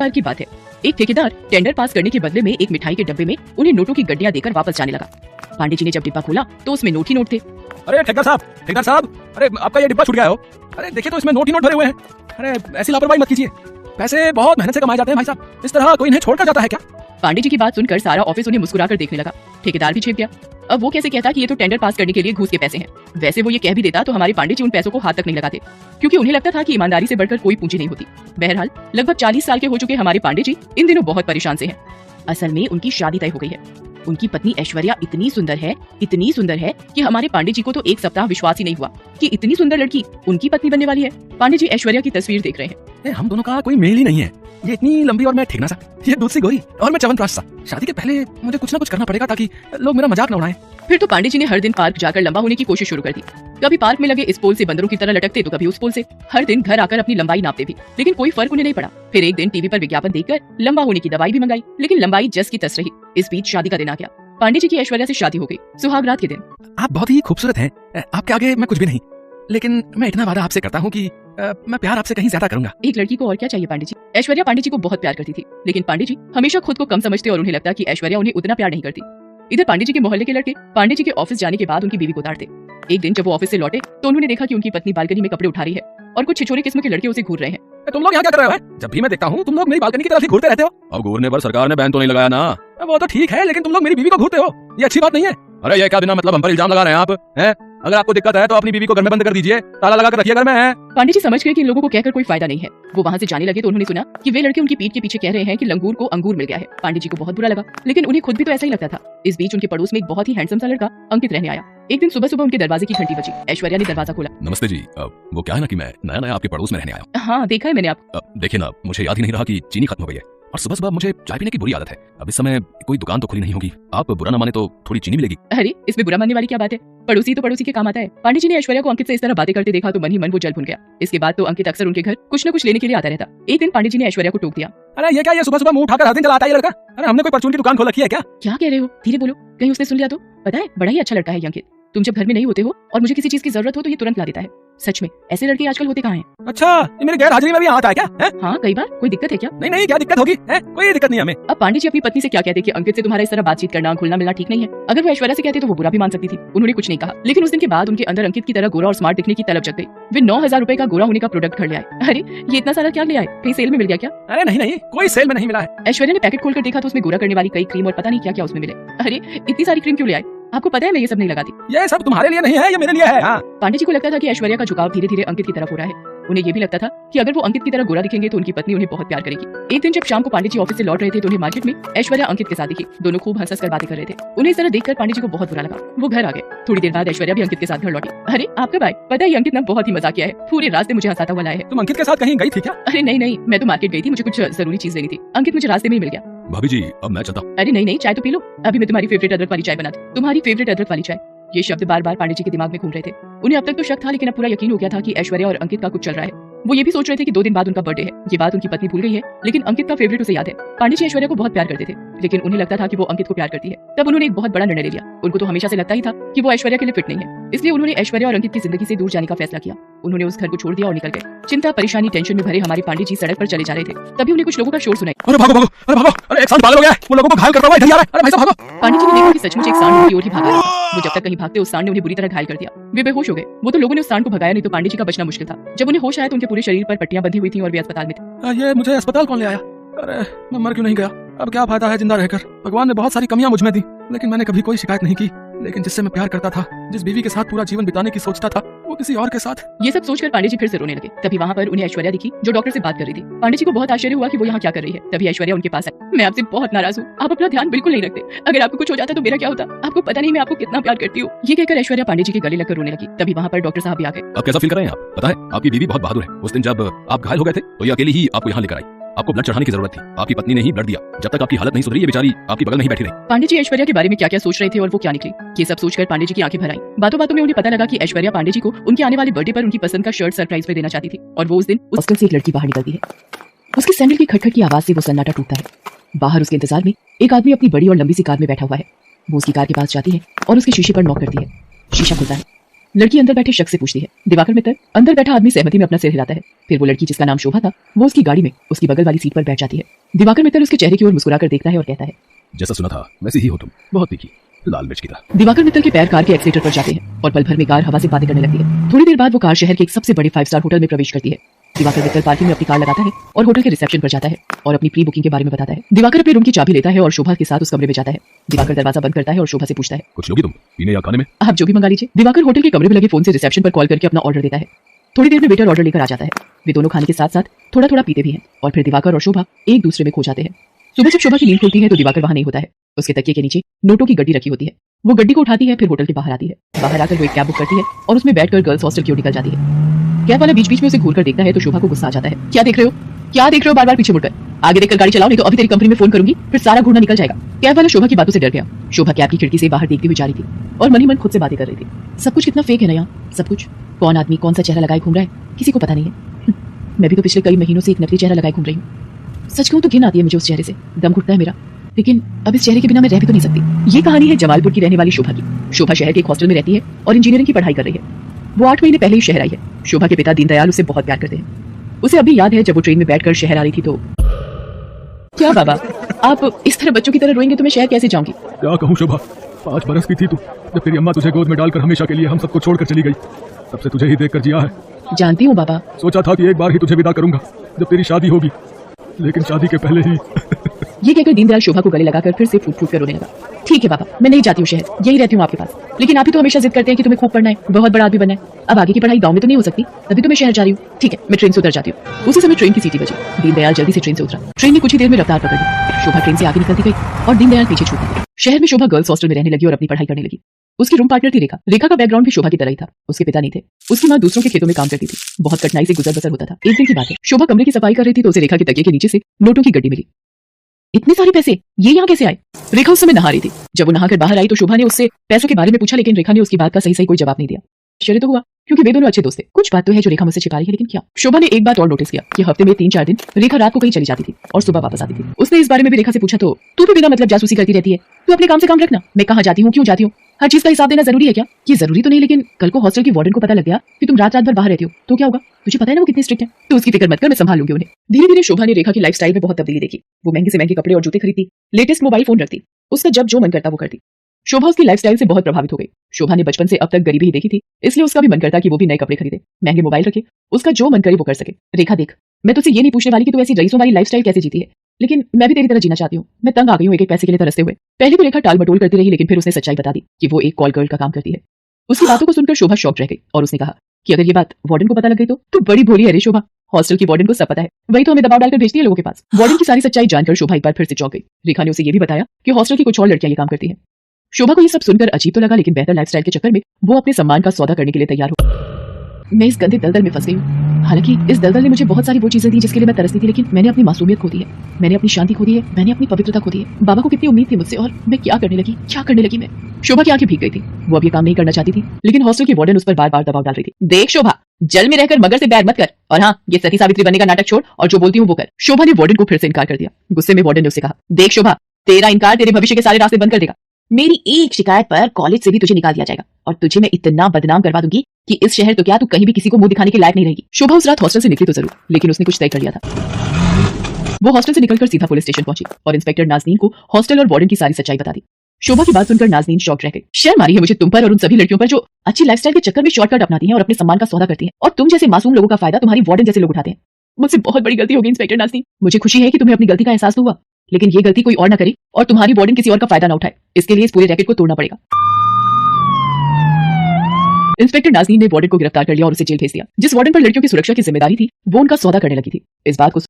बार की बात है, एक ठेकेदार टेंडर पास करने के बदले में एक मिठाई के डब्बे में उन्हें नोटों की गड्डियां देकर वापस जाने लगा। पांडे जी ने जब डिब्बा खोला तो उसमें नोट ही नोट थे। अरे ठेकेदार साहब, अरे आपका ये डिब्बा छूट गया हो। अरे देखिए तो इसमें नोट ही नोट भरे हुए हैं। अरे ऐसी लापरवाही मत कीजिए, पैसे बहुत मेहनत से कमाए जाते हैं भाई साहब, इस तरह कोई इन्हें छोड़कर जाता है क्या? पांडे जी की बात सुनकर सारा ऑफिस उन्हें मुस्कुराकर देखने लगा। ठेकेदार भी छेप गया। अब वो कैसे कहता कि ये तो टेंडर पास करने के लिए घूस के पैसे हैं। वैसे वो ये कह भी देता तो हमारे पांडे जी उन पैसों को हाथ तक नहीं लगाते, क्योंकि उन्हें लगता था कि ईमानदारी से बढ़कर कोई पूंजी नहीं होती। बहरहाल लगभग 40 साल के हो चुके हमारे पांडे जी इन दिनों बहुत परेशान से हैं। असल में उनकी शादी तय हो गई है। उनकी पत्नी ऐश्वर्या इतनी सुंदर है कि हमारे पांडे जी को तो एक सप्ताह विश्वास ही नहीं हुआ कि इतनी सुंदर लड़की उनकी पत्नी बनने वाली है। पांडे जी ऐश्वर्या की तस्वीर देख रहे हैं। हम दोनों का कोई मेल ही नहीं है। ये इतनी लंबी और मैं ठीक ना सा, ये दूध सी गोरी और मैं च्यवनप्राश सा। शादी के पहले मुझे कुछ ना कुछ करना पड़ेगा ताकि लोग मेरा मजाक न उड़ाएं। फिर तो पांडे जी ने हर दिन पार्क जाकर लंबा होने की कोशिश शुरू कर दी। कभी पार्क में लगे इस पोल से बंदरों की तरह लटकते तो कभी उस पोल से। हर दिन घर आकर अपनी लंबाई नापते भी, लेकिन कोई फर्क उन्हें नहीं पड़ा। फिर एक दिन टीवी पर विज्ञापन देखकर लंबा होने की दवाई भी मंगाई, लेकिन लंबाई जस की तस रही। इस बीच शादी का दिन आ गया। पांडे जी की ऐश्वर्या से शादी हो गई, सुहाग रात के दिन। आप बहुत ही खूबसूरत हैं, आपके आगे मैं कुछ भी नहीं, लेकिन मैं इतना वादा आपसे करता हूँ कि मैं प्यार आपसे कहीं ज्यादा करूंगा। एक लड़की को और क्या चाहिए पांडे जी। ऐश्वर्या पांडे जी को बहुत प्यार करती थी, लेकिन पांडे जी हमेशा खुद को कम समझते और उन्हें लगता कि ऐश्वर्या उन्हें उतना प्यार नहीं करती। इधर पांडे जी के मोहल्ले के लड़के पांडे जी के ऑफिस जाने के बाद उनकी बीवी को डांटते। एक दिन जब वो ऑफिस से लौटे तो उन्होंने देखा कि उनकी पत्नी बालकनी में कपड़े उठा रही है और कुछ छिछोरे किस्म के लड़के उसे घूर रहे हैं। तुम लोग यहाँ क्या कर रहे हो? जब भी मैं देखता हूँ तुम लोग मेरी बालकनी की तरफ ही घूरते रहते हो। अब घूरने पर सरकार ने बैन तो नहीं लगाया ना? वो तो ठीक है, लेकिन तुम लोग मेरी बीवी को घूरते हो, ये अच्छी बात नहीं है। अरे ये क्या बिना मतलब हम पर इल्जाम लगा रहे हैं आप? हैं? अगर आपको दिक्कत है तो अपनी बीवी को घर में बंद कर दीजिए, ताला लगा कर रखिए घर में। है पांडे जी समझ गए कि इन लोगों को कहकर कोई फायदा नहीं है। वो वहाँ से जाने लगे तो उन्होंने सुना कि वे लड़के उनकी पीठ के पीछे कह रहे हैं कि लंगूर को अंगूर मिल गया है। पांडे जी को बहुत बुरा लगा, लेकिन उन्हें खुद भी तो ऐसा ही लगता था। इस बीच उनके पड़ोस में एक बहुत ही हैंडसम सा लड़का अंकित रहने आया। एक दिन सुबह सुबह उनके दरवाजे की घंटी बजी। ऐश्वर्या ने दरवाजा खोला। नमस्ते जी, वो क्या है ना कि मैं नया नया आपके पड़ोस में रहने आया। हाँ देखा है मैंने आपको। देखिए ना, मुझे याद ही नहीं रहा कि चीनी खत्म हो गई है और सुबह सुबह मुझे चाय पीने की बुरी आदत है। अब इस समय कोई दुकान तो खुली नहीं होगी, आप बुरा ना माने तो थोड़ी चीनी मिलेगी। अरे इसमें बुरा मानने वाली क्या बात है, पड़ोसी तो पड़ोसी के काम आता है। पांडे जी ने ऐश्वर्या को अंकित से इस तरह बातें करते देखा तो मन ही मन वो जल भुन गया। इसके बाद तो अंकित अक्सर उनके घर कुछ न कुछ लेने के लिए आता रहता। एक दिन पांडे जी ने ऐश्वर्या को टोक दिया। अरे ये क्या, ये सुबह सुबह मुंह उठाकर हर दिन चला आता है ये लड़का? अरे हमने कोई परचून की दुकान खोल रखी है क्या? क्या कह रहे हो, धीरे बोलो, कहीं उसने सुन लिया तो। पता है बड़ा ही अच्छा लड़का है अंकित। तुम जब घर में नहीं होते हो और मुझे किसी चीज की जरूरत हो तो ये तुरंत ला देता है। सच में ऐसे लड़के आजकल होते कहाँ हैं? अच्छा, ये मेरे गैर हाजिरी में भी आता है क्या? है? हाँ कई बार। कोई दिक्कत है क्या? नहीं, क्या दिक्कत होगी? कोई दिक्कत नहीं हमें। अब पांडे जी अपनी पत्नी से क्या कहते कि अंकित से तुम्हारा इस तरह बातचीत करना घुलना मिलना ठीक नहीं है। अगर वो ऐश्वर्या से कहते तो वो बुरा भी मान सकती थी। उन्होंने कुछ नहीं कहा, लेकिन उस दिन के बाद उनके अंदर अंकित की तरह गोरा और स्मार्ट दिखने की तलब जग गई। वे 9,000 रुपए का गोरा होने का प्रोडक्ट घर ले आए। अरे ये इतना सारा क्या ले आए, कहीं सेल में मिल गया क्या? अरे नहीं, कोई सेल में नहीं मिला है। ऐश्वर्या ने पैकेट खोलकर देखा तो उसमें गोरा करने वाली कई क्रीम और पता नहीं क्या क्या उसमें मिले। अरे इतनी सारी क्रीम क्यों ले आए? आपको पता है मैं ये सब नहीं लगाती। ये सब तुम्हारे लिए नहीं है, ये मेरे लिए है। हाँ। पांडे जी को लगता था कि ऐश्वर्या का झुकाव धीरे धीरे अंकित की तरफ हो रहा है। उन्हें ये भी लगता था कि अगर वो अंकित की तरह गोरा दिखेंगे तो उनकी पत्नी उन्हें बहुत प्यार करेगी। एक दिन जब शाम को पांडे जी ऑफिस से लौट रहे थे तो उन्हें मार्केट में ऐश्वर्या अंकित के साथ दिखी। दोनों खूब हंस कर बातें कर रहे थे। उन्हें इस तरह देखकर पांडे जी को बहुत बुरा लगा। वो घर आ गए। थोड़ी देर बाद ऐश्वर्या भी अंकित के साथ घर लौटी। अरे आप कब आए? पता है अंकित ना बहुत ही मजाक किया है, पूरे रास्ते मुझे हंसाता हुआ लाया है। तुम अंकित के साथ कहीं गई थी क्या? अरे नहीं, मैं तो मार्केट गई थी, मुझे कुछ जरूरी चीज लेनी थी। अंकित मुझे रास्ते में ही मिल गया। भाभी जी अब मैं चलता हूँ। अरे नहीं, चाय तो पी लो, अभी मैं तुम्हारी फेवरेट अदरक वाली चाय बनाती। तुम्हारी फेवरेट अदरक वाली चाय, ये शब्द बार बार पांडे जी के दिमाग में घूम रहे थे। उन्हें अब तक तो शक था, लेकिन अब पूरा यकीन हो गया था कि ऐश्वर्या और अंकित का कुछ चल रहा है। वो ये भी सोच रहे थे कि 2 दिन बाद उनका बर्थडे है। ये बात उनकी पत्नी भूल गई है, लेकिन अंकित का फेवरेट उसे याद है। पांडे जी ऐश्वर्या को बहुत प्यार करते थे, लेकिन उन्हें लगता था कि वो अंकित को प्यार करती है। तब उन्होंने एक बहुत बड़ा निर्णय ले लिया। उनको तो हमेशा से लगता ही था कि वो ऐश्वर्या के लिए फिट नहीं है, इसलिए उन्होंने ऐश्वर्या और अंकित की जिंदगी से दूर जाने का फैसला किया। उन्होंने उस घर को छोड़ दिया और निकल गए। चिंता परेशानी टेंशन में भरे हमारे पांडे जी सड़क पर चले जा रहे थे, तभी उन्हें कुछ लोगों का शोर सुनाई। अरे भागो, अरे एक सांड पागल हो गया है, वो लोगों को घायल करता हुआ इधर आ रहा है। अरे भाई साहब भागो। पांडे जी ने देखा कि सचमुच एक सांड उनकी ओर ही भाग रहा था। वो जब तक कहीं भागते उस सांड ने उन्हें बुरी तरह घायल कर दिया। वे बेहोश हो गए। वो तो लोगों ने उस सांड को भगाया, नहीं तो पांडे जी का बचना मुश्किल था। जब उन्हें होश आया तो उनके पूरे शरीर पर पट्टियां बंधी हुई थी और वे अस्पताल में थे। ये मुझे अस्पताल कौन ले आया? अरे मैं मर क्यों नहीं गया? अब क्या फायदा है जिंदा रहकर? भगवान ने बहुत सारी कमियां मुझ में दी, लेकिन मैंने कभी कोई शिकायत नहीं की। लेकिन जिससे मैं प्यार करता था, जिस बीवी के साथ पूरा जीवन बिताने की सोचता था, वो किसी और के साथ। ये सब सोचकर पांडे जी फिर से रोने लगे। तभी वहाँ पर उन्हें ऐश्वर्या दिखी, जो डॉक्टर से बात कर रही थी। पांडे जी को बहुत आश्चर्य हुआ कि वो यहाँ क्या कर रही है। तभी ऐश्वर्या उनके पास आई। मैं आपसे बहुत नाराज हूँ, आप अपना ध्यान बिल्कुल नहीं रखते। अगर आपको कुछ हो जाता तो मेरा क्या होता? आपको पता नहीं मैं आपको कितना प्यार करती हूँ। ये कहकर ऐश्वर्या पांडे जी के गले लगकर रोने लगी। तभी वहाँ पर डॉक्टर साहब भी आ गए। अब कैसा फील कर रहे हैं आप? पता है आपकी बीवी बहुत बहादुर है। उस दिन जब आप घायल हो गए थे तो ये अकेली ही आपको यहाँ लेकर आई। आपको ब्लड चढ़ाने की जरूरत थी, आपकी पत्नी ने ही ब्लड दिया। जब तक आपकी हालत नहीं सुधरी, ये बेचारी आपकी बगल में ही बैठी रही। पांडे जी ऐश्वर्या के बारे में क्या क्या सोच रहे थे और वो क्या निकली, ये सब सोचकर पांडे जी की आंखें भर आईं। बातों बातों में उन्हें पता लगा कि ऐश्वर्या पांडे जी को उनके आने वाले बर्थडे पर उनकी पसंद का शर्ट सरप्राइज में देना चाहती थी। और वो उस दिन हॉस्टल से एक लड़की बाहर निकलती है। उसके सैंडल की खटखट की आवाज से वो सन्नाटा टूटता है। बाहर उसके इंतजार में एक आदमी अपनी बड़ी और लंबी सी कार में बैठा हुआ है। वो उसकी कार के पास जाती है और उसके शीशे पर नॉक करती है। शीशा खुलता है। लड़की अंदर बैठे शख्स से पूछती है, दिवाकर मित्तर। अंदर बैठा आदमी सहमति में अपना सिर हिलाता है। फिर वो लड़की जिसका नाम शोभा था वो उसकी गाड़ी में उसकी बगल वाली सीट पर बैठ जाती है। दिवाकर मित्तर उसके चेहरे की ओर मुस्कुराकर देखता है और कहता है, जैसा सुना था वैसी ही हो तुम, बहुत तीखी, लाल मिर्च की तरह। दिवाकर मित्तल के पैर कार के एक्सीलेटर पर जाते हैं और पल भर में कार हवा से बातें करने लगती है। थोड़ी देर बाद वो कार शहर के एक सबसे बड़े 5 स्टार होटल में प्रवेश करती है। दिवाकर मित्तल पार्किंग में अपनी कार लगाता है और होटल के रिसेप्शन पर जाता है और अपनी प्री बुकिंग के बारे में बताता है। दिवाकर अपने रूम की चाबी लेता है और शोभा के साथ उस कमरे में जाता है। दिवाकर दरवाजा बंद करता है और शोभा से पूछता है, कुछ लोगी तुम पीने या खाने में? आप जो भी मंगा लीजिए। दिवाकर होटल के कमरे में लगे फोन से रिसेप्शन पर कॉल करके अपना ऑर्डर देता है। थोड़ी देर में वेटर ऑर्डर लेकर आ जाता है। वे दोनों खाने के साथ साथ थोड़ा थोड़ा पीते भी हैं और फिर दिवाकर और शोभा एक दूसरे में खो जाते हैं। सुबह जब शोभा की नींद खुलती है तो दिवाकर वहां नहीं होता है। उसके तकिए के नीचे नोटों की गड्डी रखी होती है। वो गड्डी को उठाती है, फिर होटल के बाहर आती है। बाहर आकर वो एक कैब बुक करती है और उसमें बैठकर गर्ल्स हॉस्टल की ओर निकल जाती है। कैब वाला बीच बीच में उसे घूरकर देखता है तो शोभा को गुस्सा आ जाता है। क्या देख रहे हो, क्या देख रहे हो, बार बार पीछे मुड़कर? आगे देखकर गाड़ी चलाओ, नहीं तो अभी तेरी कंपनी में फोन करूंगी, फिर सारा घूरना निकल जाएगा। कैब वाला शोभा की बातों से डर गया। शोभा कैब की खिड़की से बाहर देखती हुई जा रही थी और मन ही मन खुद से बातें कर रही थी। सब कुछ कितना फेक है ना यहाँ, सब कुछ। कौन आदमी कौन सा चेहरा लगाए घूम रहा है किसी को पता नहीं है। मैं भी तो पिछले कई महीनों से एक नकली चेहरा लगाए घूम रही हूँ। सच कहूं तो घिन आती है मुझे उस चेहरे से, दम घुटता है मेरा। लेकिन अब इस चेहरे के बिना मैं रह भी तो नहीं सकती। ये कहानी है जमालपुर की रहने वाली शोभा की। शोभा शहर के एक हॉस्टल में रहती है और इंजीनियरिंग की पढ़ाई कर रही है। वो 8 महीने पहले ही शहर आई है। शोभा के पिता दीनदयाल उसे बहुत प्यार करते हैं। उसे अभी याद है जब वो ट्रेन में बैठकर शहर आ रही थी तो। क्या बाबा, आप इस तरह बच्चों की तरह रोएंगे तो मैं शहर कैसे जाऊंगी? क्या कहूँ शोभा, 5 बरस की थी तू जब तेरी अम्मा तुझे गोद में डालकर हमेशा के लिए हम सबको छोड़कर चली गई। तब से तुझे ही देखकर जिया है। जानती हूँ बाबा। सोचा था कि एक बार ही तुझे विदा करूंगा जब तेरी शादी होगी, लेकिन शादी के पहले ही। ये कहकर दीनदयाल शोभा को गले लगाकर फिर से फूट फूट कर रोने लगा। ठीक है बाबा, मैं नहीं जाती हूँ शहर, यही रहती हूँ आपके पास। लेकिन आप ही तो हमेशा जिद करते हैं कि तुम्हें खूब पढ़ना है, बहुत बड़ा आदमी बनना है। अब आगे की पढ़ाई गांव में तो नहीं हो सकती, तभी तो मैं शहर जा रही हूँ। ठीक है, मैं ट्रेन से उतर जाती हूँ। उसी समय ट्रेन की सीटी बजी। दीनदयाल जल्दी से ट्रेन से उतरा। ट्रेन ने कुछ ही देर में रफ्तार पकड़ ली। शोभा ट्रेन से आगे निकलती गई और दीनदयाल पीछे छूटती गई। शहर में शोभा गर्ल्स हॉस्टल में रहने लगी और अपनी पढ़ाई करने लगी। उसकी रूम पार्टनर थी रेखा। रेखा का बैकग्राउंड भी शोभा की तरह ही था। उसके पिता नहीं थे। उसकी माँ दूसरों के खेतों में काम करती थी। बहुत कठिनाई से गुजर बसर होता था। एक दिन की बात है, शोभा कमरे की सफाई कर रही थी तो उसे रेखा के तकिए के नीचे से नोटों की गड्डी मिली। इतने सारे पैसे ये यहाँ कैसे आए? रेखा उस समय नहा रही थी। जब वो नहाकर बाहर आई तो शोभा ने उससे पैसों के बारे में पूछा, लेकिन रेखा ने उसकी बात का सही कोई जवाब नहीं दिया। आश्चर्य तो हुआ क्योंकि वे दोनों अच्छे दोस्त थे। कुछ बात तो है जो रेखा मुझसे छिपा रही है, लेकिन क्या? शोभा ने एक बात और नोटिस किया कि हफ्ते में 3-4 दिन रेखा रात को कहीं चली जाती थी और सुबह वापस आती थी। उसने इस बारे में भी रेखा से पूछा तो तू भी बिना मतलब जासूसी करती रहती है, तू अपने काम से काम रखना। मैं कहाँ जाती हूँ, क्यों जाती हूँ, हर चीज का हिसाब देना जरूरी है क्या? ये जरूरी तो नहीं, लेकिन कल को हॉस्टल की वार्डन को पता लग गया कि तुम रात भर बाहर रहती हो तो क्या होगा? तुझे पता है ना वो कितनी स्ट्रिक्ट है। तो उसकी फिक्र मत कर, मैं संभाल लूंगी उन्हें। धीरे धीरे शोभा ने रेखा की लाइफस्टाइल में बहुत तब्दीली देखी। वो महंगे से महंगे कपड़े और जूते खरीदती, लेटेस्ट मोबाइल फोन रखती, उसका जब जो मन करता वो करती। शोभा उसकी लाइफस्टाइल से बहुत प्रभावित हो गई। शोभा ने बचपन से अब तक गरीबी ही देखी थी, इसलिए उसका भी मन करता कि वो भी नए कपड़े खरीदे, महंगे मोबाइल रखे, उसका जो मन करे वो कर सके। रेखा देख, मैं तुझसे ये नहीं पूछने वाली कि तू ऐसी रईसों वाली लाइफस्टाइल कैसे जीती है, लेकिन मैं भी तेरी तरह जीना चाहती हूँ। मैं तंग आ गई हूँ एक पैसे के लिए तरसते हुए। पहले तो रेखा टाल मटोल करती रही, लेकिन फिर उसने सच्चाई बता दी कि वो एक कॉल गर्ल का काम करती है। उसकी बातों को सुनकर शोभा शॉक रह गई और उसने कहा कि अगर ये बात वार्डन को पता लग गई तो? तू बड़ी भोली है रे शोभा, हॉस्टल की वार्डन को सब पता है, वही तो हमें दबाव डालकर भेजती है लोगों के पास। वार्डन की सारी सच्चाई जानकर शोभा एक बार फिर से चौंक गई। रेखा ने उसे ये भी बताया कि हॉस्टल की कुछ और लड़कियां ये काम करती हैं। शोभा को ये सब सुनकर अजीब तो लगा, लेकिन बेहतर लाइफस्टाइल के चक्कर में वो अपने सम्मान का सौदा करने के लिए तैयार हो। मैं इस गंदे दलदल में फंस गई हूँ। हालांकि इस दलदल ने मुझे बहुत सारी वो चीजें दी जिसके लिए मैं तरसती थी, लेकिन मैंने अपनी मासूमियत खो दी है, मैंने अपनी शांति खो दी है, मैंने अपनी पवित्रता खो दी है। बाबा को कितनी उम्मीद थी मुझसे और मैं क्या करने लगी मैं। शोभा की आंखें भीग गई थी। वो अब ये काम नहीं करना चाहती थी, लेकिन हॉस्टल की वार्डन उस पर बार बार दबाव डाल रही थी। देख शोभा, जल में रहकर मगर से बैर मत कर, और हाँ, ये सती सावित्री बनने का नाटक छोड़ और जो बोलती हूँ वो कर। शोभा ने वार्डन को फिर से इनकार कर दिया। गुस्से में वार्डन ने उससे कहा, देख शोभा, तेरा इनकार तेरे भविष्य के सारे रास्ते बंद कर देगा। मेरी एक शिकायत पर कॉलेज से भी तुझे निकाल दिया जाएगा और तुझे मैं इतना बदनाम करवा दूंगी कि इस शहर तो क्या तू कहीं भी किसी को मुंह दिखाने के लायक नहीं रहेगी। शोभा उस रात हॉस्टल से निकली तो जरूर, लेकिन उसने कुछ तय कर लिया था। वो हॉस्टल से निकलकर सीधा पुलिस स्टेशन पहुंची और इंस्पेक्टर नाज़नीन को हॉस्टल और वार्डन की सारी सच्चाई बता दी। शोभा की बात सुनकर नाज़नीन शॉक रह गई। शर्म आ रही है मुझे तुम पर और उन सभी लड़कियों पर जो अच्छी लाइफस्टाइल के चक्कर में शॉर्टकट अपनाती हैं और अपने सम्मान का सौदा करती हैं, और तुम जैसे मासूम लोगों का फायदा तुम्हारी वार्डन जैसे लोग उठाते हैं। मुझसे बहुत बड़ी गलती होगी इंस्पेक्टर नाज़नीन। मुझे खुशी है कि तुम्हें अपनी गलती का एहसास तो हुआ, लेकिन ये गलती कोई और ना करे और तुम्हारी वार्डन किसी और का फायदा ना उठाए। इसके लिए इस पूरे रैकेट को तोड़ना पड़ेगा। इंस्पेक्टर नाज़नीन ने वार्डन को गिरफ्तार कर लिया और उसे जेल भेज दिया। जिस वार्डन पर लड़कियों की सुरक्षा की जिम्मेदारी थी वो उनका सौदा करने लगी थी। इस बात को